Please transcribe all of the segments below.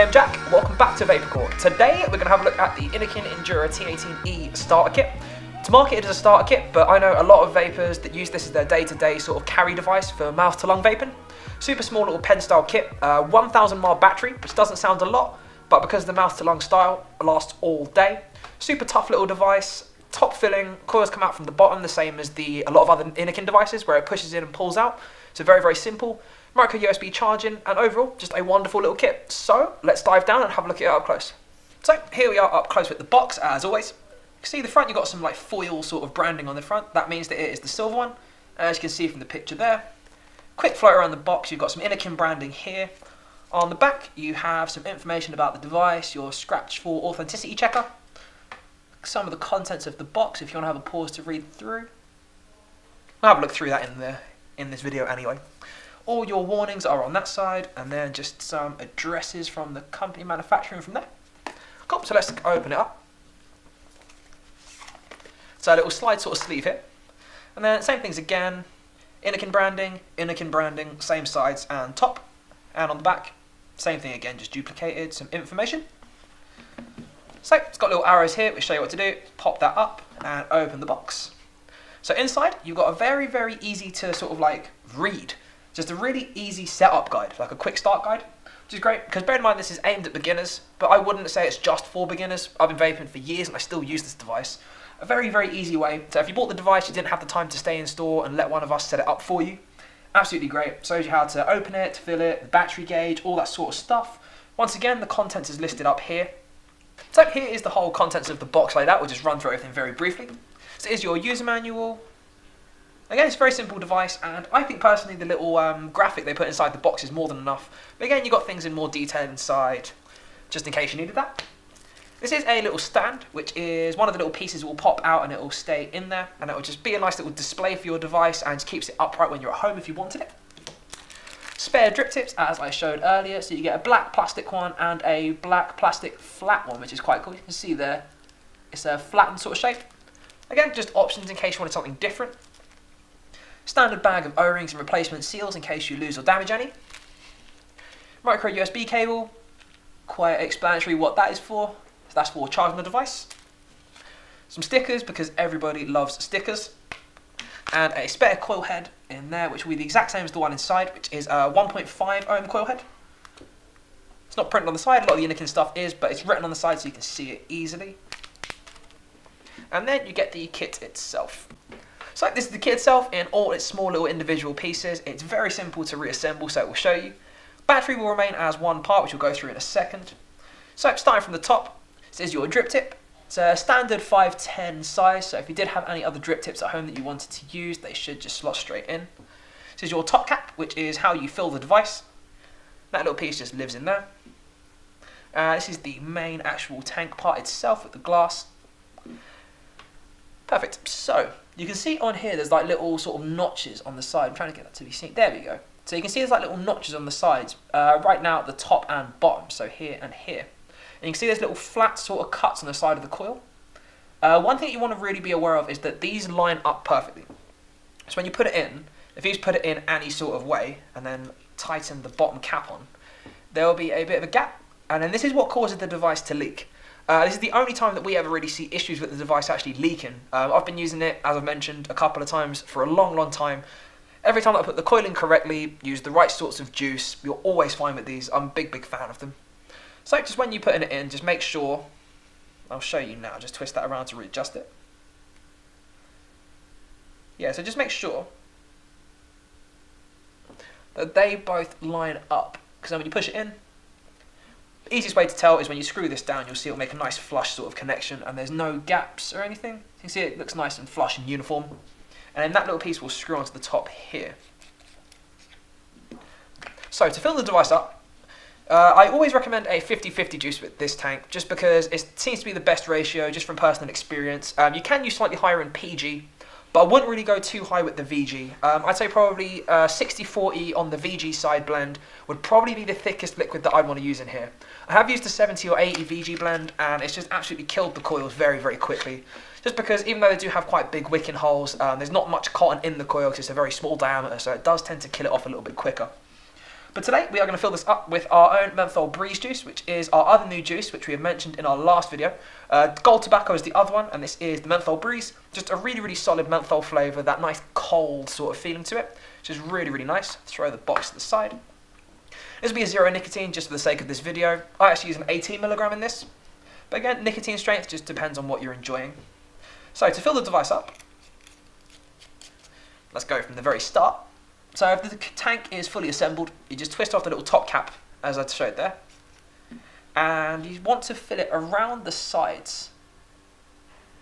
I am Jack, welcome back to Vapourcore. Today we're going to have a look at the Innokin Endura T18E starter kit. It's marketed as a starter kit, but I know a lot of vapors that use this as their day-to-day sort of carry device for mouth-to-lung vaping. Super small little pen-style kit, 1000 mAh battery, which doesn't sound a lot, but because of the mouth-to-lung style, it lasts all day. Super tough little device, top filling, coils come out from the bottom, the same as a lot of other Innokin devices where it pushes in and pulls out. So very, very simple. Micro USB charging, and overall, just a wonderful little kit. So let's dive down and have a look at it up close. So here we are up close with the box, as always. You can see the front, you've got some like foil sort of branding on the front. That means that it is the silver one, as you can see from the picture there. Quick float around the box, you've got some Innokin branding here. On the back, you have some information about the device, your scratch for authenticity checker. Some of the contents of the box, if you want to have a pause to read through. I'll have a look through that in this video anyway. All your warnings are on that side, and then just some addresses from the company manufacturing from there. Cool, so let's open it up. So a little slide sort of sleeve here. And then same things again, Innokin branding, same sides and top. And on the back, same thing again, just duplicated, some information. So it's got little arrows here which show you what to do. Pop that up and open the box. So inside, you've got a very, very easy to sort of like read. Just a really easy setup guide, like a quick start guide, which is great, because bear in mind this is aimed at beginners, but I wouldn't say it's just for beginners. I've been vaping for years and I still use this device. A very, very easy way. So if you bought the device, you didn't have the time to stay in store and let one of us set it up for you, absolutely great. Shows you how to open it, fill it, the battery gauge, all that sort of stuff. Once again, the contents is listed up here. So here is the whole contents of the box like that. We'll just run through everything very briefly. So here's your user manual. Again, it's a very simple device, and I think personally the little graphic they put inside the box is more than enough. But again, you've got things in more detail inside, just in case you needed that. This is a little stand, which is one of the little pieces will pop out and it will stay in there, and it will just be a nice little display for your device and just keeps it upright when you're at home if you wanted it. Spare drip tips, as I showed earlier, so you get a black plastic one and a black plastic flat one, which is quite cool. You can see there, it's a flattened sort of shape. Again, just options in case you wanted something different. Standard bag of O-rings and replacement seals in case you lose or damage any. Micro USB cable, quite explanatory what that is for. So that's for charging the device. Some stickers, because everybody loves stickers. And a spare coil head in there, which will be the exact same as the one inside, which is a 1.5 ohm coil head. It's not printed on the side, a lot of the Innokin stuff is, but it's written on the side so you can see it easily. And then you get the kit itself. So this is the kit itself in all its small little individual pieces. It's very simple to reassemble, so it will show you. Battery will remain as one part, which we'll go through in a second. So starting from the top, this is your drip tip. It's a standard 510 size, so if you did have any other drip tips at home that you wanted to use, they should just slot straight in. This is your top cap, which is how you fill the device. That little piece just lives in there. This is the main actual tank part itself with the glass. Perfect. So you can see on here there's like little sort of notches on the side. I'm trying to get that to be seen. There we go. So you can see there's like little notches on the sides right now at the top and bottom, so here and here. And you can see there's little flat sort of cuts on the side of the coil. One thing you want to really be aware of is that these line up perfectly. So when you put it in, if you just put it in any sort of way and then tighten the bottom cap on, there will be a bit of a gap. And then this is what causes the device to leak. This is the only time that we ever really see issues with the device actually leaking. I've been using it, as I've mentioned, a couple of times for a long, long time. Every time I put the coil in correctly, use the right sorts of juice, you're always fine with these. I'm a big, big fan of them. So just when you're putting it in, just make sure, I'll show you now, just twist that around to readjust it. Yeah, so just make sure that they both line up, because then when you push it in, the easiest way to tell is when you screw this down, you'll see it'll make a nice flush sort of connection and there's no gaps or anything. You can see it looks nice and flush and uniform. And then that little piece will screw onto the top here. So to fill the device up, I always recommend a 50-50 juice with this tank, just because it seems to be the best ratio, just from personal experience. You can use slightly higher in PG, but I wouldn't really go too high with the VG. I'd say probably 60-40 on the VG side blend would probably be the thickest liquid that I'd want to use in here. I have used the 70 or 80 VG blend, and it's just absolutely killed the coils very, very quickly. Just because even though they do have quite big wicking holes, there's not much cotton in the coil because it's a very small diameter, so it does tend to kill it off a little bit quicker. But today we are going to fill this up with our own menthol breeze juice, which is our other new juice, which we have mentioned in our last video. Gold tobacco is the other one, and this is the menthol breeze. Just a really, really solid menthol flavour, that nice cold sort of feeling to it, which is really, really nice. Throw the box to the side. This will be a 0 nicotine, just for the sake of this video. I actually use an 18mg in this. But again, nicotine strength just depends on what you're enjoying. So to fill the device up, let's go from the very start. So if the tank is fully assembled, you just twist off the little top cap, as I showed there. And you want to fill it around the sides.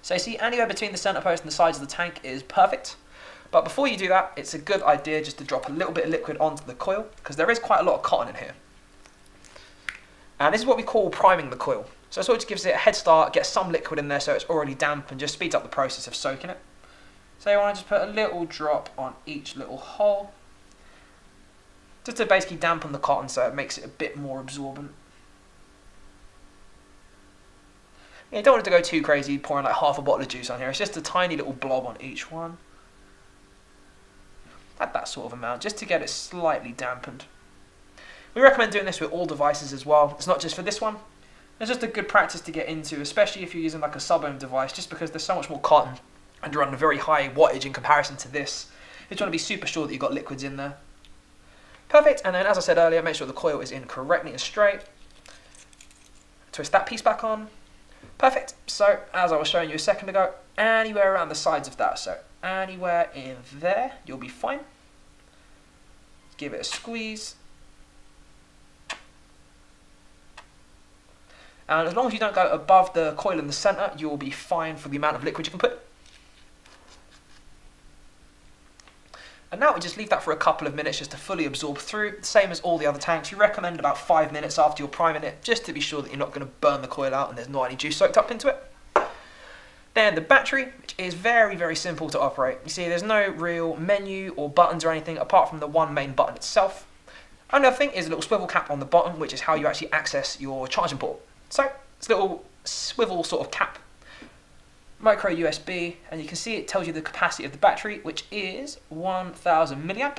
So you see, anywhere between the centre post and the sides of the tank is perfect. But before you do that, it's a good idea just to drop a little bit of liquid onto the coil, because there is quite a lot of cotton in here. And this is what we call priming the coil. So it sort of just gives it a head start, gets some liquid in there so it's already damp, and just speeds up the process of soaking it. So you want to just put a little drop on each little hole, just to basically dampen the cotton so it makes it a bit more absorbent. You don't want it to go too crazy, pouring like half a bottle of juice on here. It's just a tiny little blob on each one. At that sort of amount, just to get it slightly dampened. We recommend doing this with all devices as well. It's not just for this one. It's just a good practice to get into, especially if you're using like a sub-ohm device, just because there's so much more cotton and you're on a very high wattage in comparison to this. You just want to be super sure that you've got liquids in there. Perfect, and then as I said earlier, make sure the coil is in correctly and straight. Twist that piece back on. Perfect, so as I was showing you a second ago, anywhere around the sides of that, so anywhere in there, you'll be fine. Give it a squeeze. And as long as you don't go above the coil in the centre, you'll be fine for the amount of liquid you can put. And now we just leave that for a couple of minutes just to fully absorb through, same as all the other tanks. You recommend about 5 minutes after you're priming it, just to be sure that you're not going to burn the coil out and there's not any juice soaked up into it. Then the battery, which is very, very simple to operate. You see, there's no real menu or buttons or anything apart from the one main button itself. Only other thing is a little swivel cap on the bottom, which is how you actually access your charging port. So it's a little swivel sort of cap, micro USB, and you can see it tells you the capacity of the battery, which is 1000 milliamp.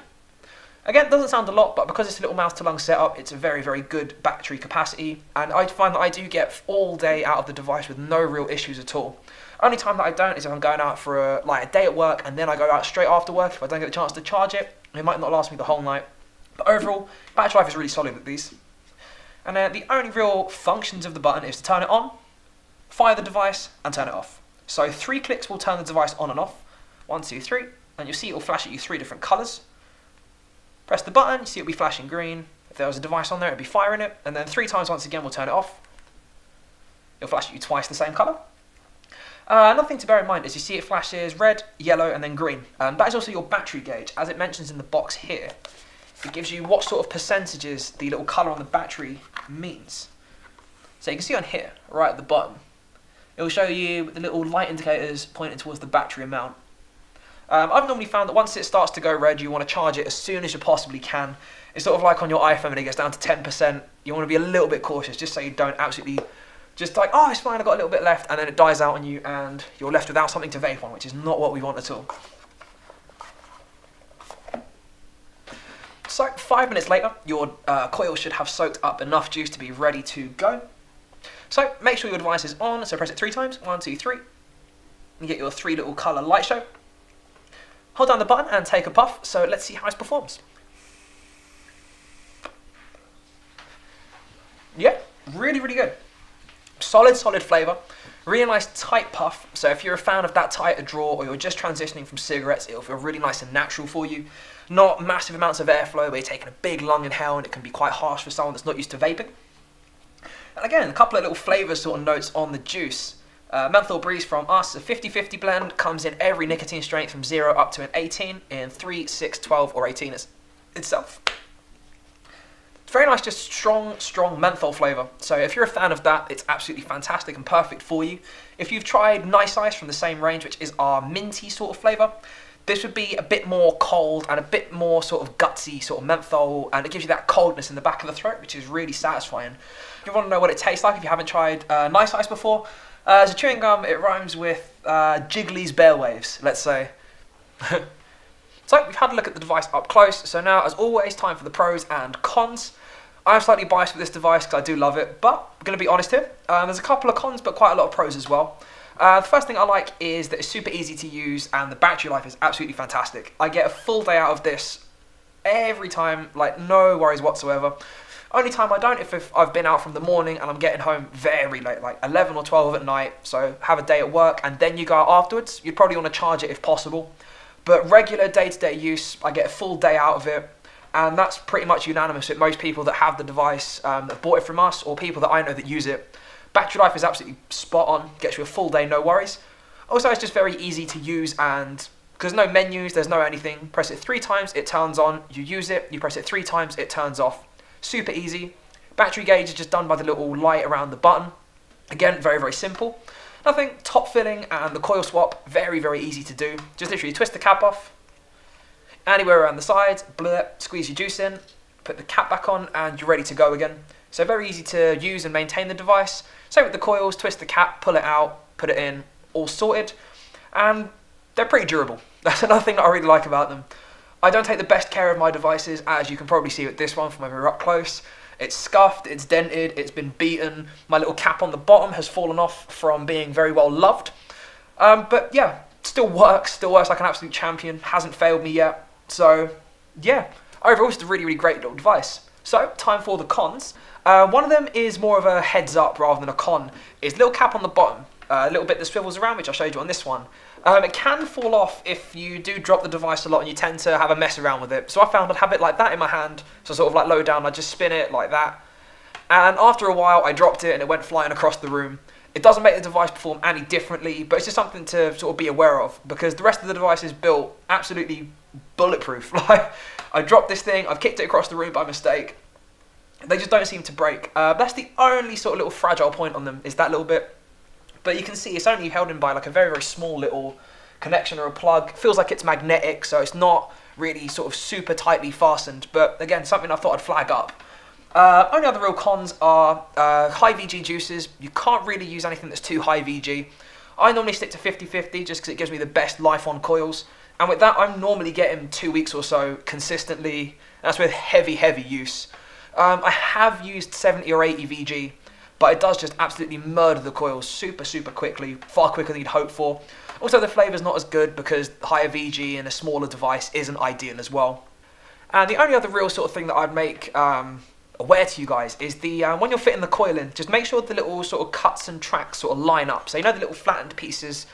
Again, it doesn't sound a lot, but because it's a little mouth to lung setup, it's a very, very good battery capacity. And I find that I do get all day out of the device with no real issues at all. Only time that I don't is if I'm going out for a day at work, and then I go out straight after work. If I don't get a chance to charge it, it might not last me the whole night. But overall, battery life is really solid with these. And the only real functions of the button is to turn it on, fire the device, and turn it off. So 3 clicks will turn the device on and off. 1, 2, 3, and you'll see it will flash at you 3 different colours. Press the button, you see it'll be flashing green. If there was a device on there, it'll be firing it, and then 3 times once again we'll turn it off. It'll flash at you twice the same colour. Another thing to bear in mind is you see it flashes red, yellow, and then green. That is also your battery gauge, as it mentions in the box here. It gives you what sort of percentages the little colour on the battery means. So you can see on here, right at the bottom, it will show you the little light indicators pointing towards the battery amount. I've normally found that once it starts to go red, you want to charge it as soon as you possibly can. It's sort of like on your iPhone when it gets down to 10%, you want to be a little bit cautious just so you don't absolutely just like, oh, it's fine, I've got a little bit left, and then it dies out on you and you're left without something to vape on, which is not what we want at all. So 5 minutes later, your coil should have soaked up enough juice to be ready to go. So make sure your device is on, so press it 3 times, 1, 2, 3. You get your 3 little colour light show. Hold down the button and take a puff, so let's see how it performs. Yeah, really, really good. Solid flavour. Really nice tight puff, so if you're a fan of that tighter draw or you're just transitioning from cigarettes, it'll feel really nice and natural for you. Not massive amounts of airflow where you're taking a big lung inhale and it can be quite harsh for someone that's not used to vaping. And again, a couple of little flavour sort of notes on the juice. Menthol Breeze from us, a 50-50 blend, comes in every nicotine strength from 0 up to an 18 in 3, 6, 12 or 18 itself. It's very nice, just strong menthol flavour. So if you're a fan of that, it's absolutely fantastic and perfect for you. If you've tried Nice Ice from the same range, which is our minty sort of flavour, this would be a bit more cold and a bit more sort of gutsy sort of menthol, and it gives you that coldness in the back of the throat, which is really satisfying. If you want to know what it tastes like, if you haven't tried Nice Ice before, as a chewing gum, it rhymes with Jiggly's Bear Waves, let's say. So we've had a look at the device up close, so now as always time for the pros and cons. I'm slightly biased with this device because I do love it, but I'm going to be honest here. There's a couple of cons but quite a lot of pros as well. The first thing I like is that it's super easy to use and the battery life is absolutely fantastic. I get a full day out of this every time, like no worries whatsoever. Only time I don't if I've been out from the morning and I'm getting home very late, like 11 or 12 at night, so have a day at work and then you go out afterwards. You'd probably want to charge it if possible. But regular day-to-day use, I get a full day out of it, and that's pretty much unanimous with most people that have the device, that have bought it from us, or people that I know that use it. Battery life is absolutely spot on, gets you a full day, no worries. Also, it's just very easy to use, and because no menus, there's no anything. Press it 3 times, it turns on, you use it, you press it 3 times, it turns off. Super easy. Battery gauge is just done by the little light around the button. Again, very, very simple. Nothing. Top filling and the coil swap, very, very easy to do. Just literally twist the cap off, anywhere around the sides, blur, squeeze your juice in, put the cap back on, and you're ready to go again. So very easy to use and maintain the device. Same with the coils, twist the cap, pull it out, put it in, all sorted. And they're pretty durable. That's another thing that I really like about them. I don't take the best care of my devices, as you can probably see with this one from over up close. It's scuffed, it's dented, it's been beaten. My little cap on the bottom has fallen off from being very well loved. But yeah, still works like an absolute champion. Hasn't failed me yet. So yeah, overall it's a really, really great little device. So time for the cons. One of them is more of a heads up rather than a con. Is a little cap on the bottom, a little bit that swivels around, which I showed you on this one. It can fall off if you do drop the device a lot and you tend to have a mess around with it. So I found I'd have it like that in my hand, so sort of like low down, I'd just spin it like that. And after a while I dropped it and it went flying across the room. It doesn't make the device perform any differently, but it's just something to sort of be aware of, because the rest of the device is built absolutely bulletproof. Like, I dropped this thing, I've kicked it across the room by mistake. They just don't seem to break. That's the only sort of little fragile point on them, is that little bit. But you can see it's only held in by like a very, very small little connection or a plug. It feels like it's magnetic, so it's not really sort of super tightly fastened. But again, something I thought I'd flag up. Only other real cons are high VG juices. You can't really use anything that's too high VG. I normally stick to 50-50 just because it gives me the best life on coils. And with that, I'm normally getting 2 weeks or so consistently. That's with heavy, heavy use. I have used 70 or 80 VG, but it does just absolutely murder the coils super, super quickly, far quicker than you'd hope for. Also, the flavour's not as good because higher VG in a smaller device isn't ideal as well. And the only other real sort of thing that I'd make aware to you guys is the when you're fitting the coil in, just make sure the little sort of cuts and tracks sort of line up. So you know the little flattened pieces,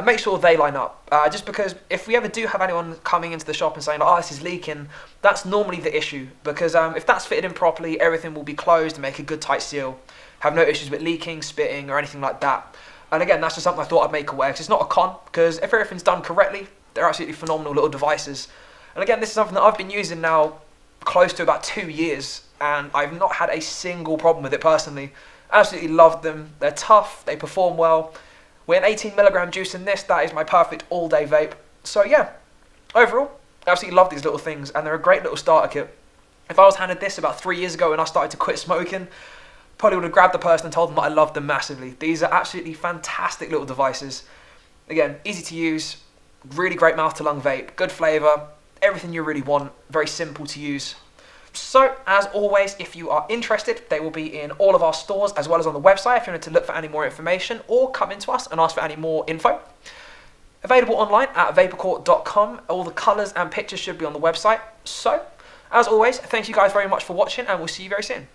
make sure they line up. Just because if we ever do have anyone coming into the shop and saying, oh, this is leaking, that's normally the issue. Because if that's fitted in properly, everything will be closed and make a good tight seal. Have no issues with leaking, spitting, or anything like that. And again, that's just something I thought I'd make aware, because it's not a con, because if everything's done correctly, they're absolutely phenomenal little devices. And again, this is something that I've been using now close to about 2 years, and I've not had a single problem with it personally. Absolutely loved them. They're tough, they perform well. With an 18mg juice in this, that is my perfect all-day vape. So yeah, overall, I absolutely love these little things, and they're a great little starter kit. If I was handed this about 3 years ago and I started to quit smoking, probably would have grabbed the person and told them that I loved them massively. These are absolutely fantastic little devices. Again, easy to use, really great mouth to lung vape, good flavour, everything you really want, very simple to use. So, as always, if you are interested, they will be in all of our stores as well as on the website if you wanted to look for any more information or come into us and ask for any more info. Available online at vapourcore.com. All the colours and pictures should be on the website. So, as always, thank you guys very much for watching, and we'll see you very soon.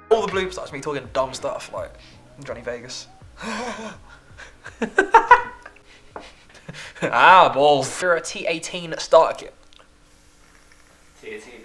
All the bloopers, that's me talking dumb stuff like Johnny Vegas. Ah, balls. Endura T18 starter kit. T18.